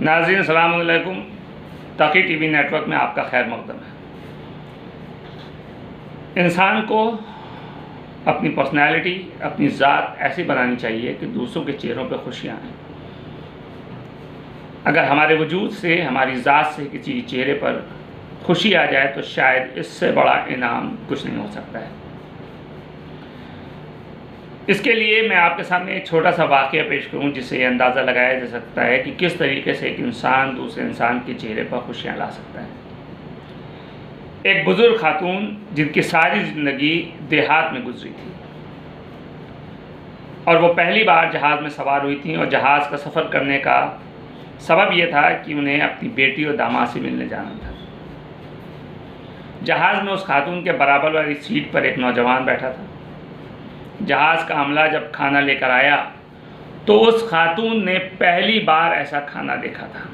नाज़रीन अस्सलाम वालेकुम। ताक़ी टीवी नेटवर्क में आपका खैर मक़दम है। इंसान को अपनी पर्सनैलिटी, अपनी ज़ात ऐसी बनानी चाहिए कि दूसरों के चेहरों पर खुशियाँ आएँ। अगर हमारे वजूद से, हमारी ज़ात से किसी चेहरे पर खुशी आ जाए तो शायद इससे बड़ा इनाम कुछ नहीं हो सकता है। इसके लिए मैं आपके सामने एक छोटा सा वाक़या पेश करूं जिससे ये अंदाज़ा लगाया जा सकता है कि किस तरीके से एक इंसान दूसरे इंसान के चेहरे पर खुशियां ला सकता है। एक बुज़ुर्ग खातून जिनकी सारी ज़िंदगी देहात में गुजरी थी और वो पहली बार जहाज़ में सवार हुई थी और जहाज़ का सफ़र करने का सबब यह था कि उन्हें अपनी बेटी और दामाद से मिलने जाना था। जहाज़ में उस खातून के बराबर वाली सीट पर एक नौजवान बैठा था। जहाज़ का अमला जब खाना लेकर आया तो उस खातून ने पहली बार ऐसा खाना देखा था।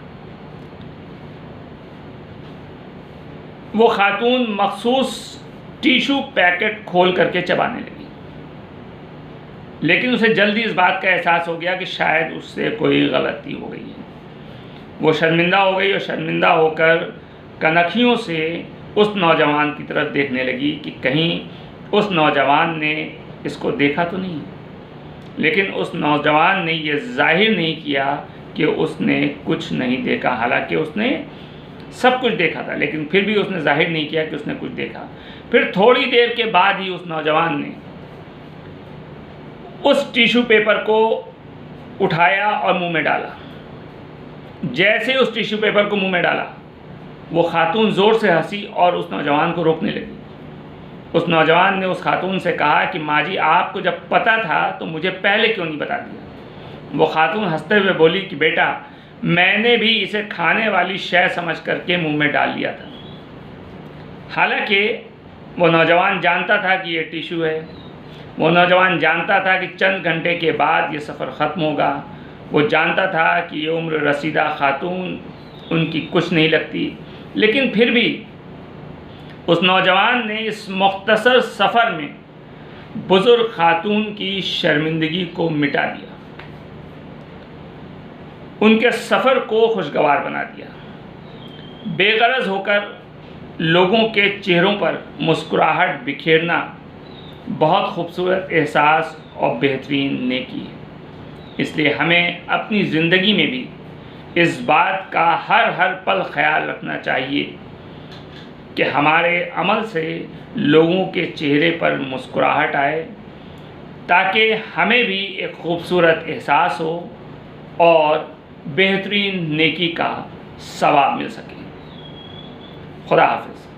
वो खातून मखसूस टिशू पैकेट खोल करके चबाने लगी, लेकिन उसे जल्दी इस बात का एहसास हो गया कि शायद उससे कोई गलती हो गई है। वो शर्मिंदा हो गई और शर्मिंदा होकर कनखियों से उस नौजवान की तरफ देखने लगी कि कहीं उस नौजवान ने इसको देखा तो नहीं। लेकिन उस नौजवान ने ये जाहिर नहीं किया कि उसने कुछ नहीं देखा। हालांकि उसने सब कुछ देखा था, लेकिन फिर भी उसने जाहिर नहीं किया कि उसने कुछ देखा। फिर थोड़ी देर के बाद ही उस नौजवान ने उस टिश्यू पेपर को उठाया और मुंह में डाला। जैसे उस टिश्यू पेपर को मुंह में डाला, वो खातून ज़ोर से हंसी और उस नौजवान को रोकने लगी। उस नौजवान ने उस खातून से कहा कि माँ जी, आपको जब पता था तो मुझे पहले क्यों नहीं बता दिया। वो खातून हंसते हुए बोली कि बेटा, मैंने भी इसे खाने वाली शय समझ करके मुंह में डाल लिया था। हालांकि वो नौजवान जानता था कि ये टिश्यू है। वो नौजवान जानता था कि चंद घंटे के बाद ये सफ़र ख़त्म होगा। वो जानता था कि ये उम्र रसीदा खातून उनकी कुछ नहीं लगती, लेकिन फिर भी उस नौजवान ने इस मुख्तसर सफ़र में बुज़ुर्ग खातून की शर्मिंदगी को मिटा दिया, उनके सफ़र को खुशगवार बना दिया। बेगरज होकर लोगों के चेहरों पर मुस्कुराहट बिखेरना बहुत खूबसूरत एहसास और बेहतरीन नेकी है। इसलिए हमें अपनी ज़िंदगी में भी इस बात का हर पल ख्याल रखना चाहिए कि हमारे अमल से लोगों के चेहरे पर मुस्कुराहट आए, ताकि हमें भी एक खूबसूरत एहसास हो और बेहतरीन नेकी का सवाब मिल सके। खुदा हाफ़िज़।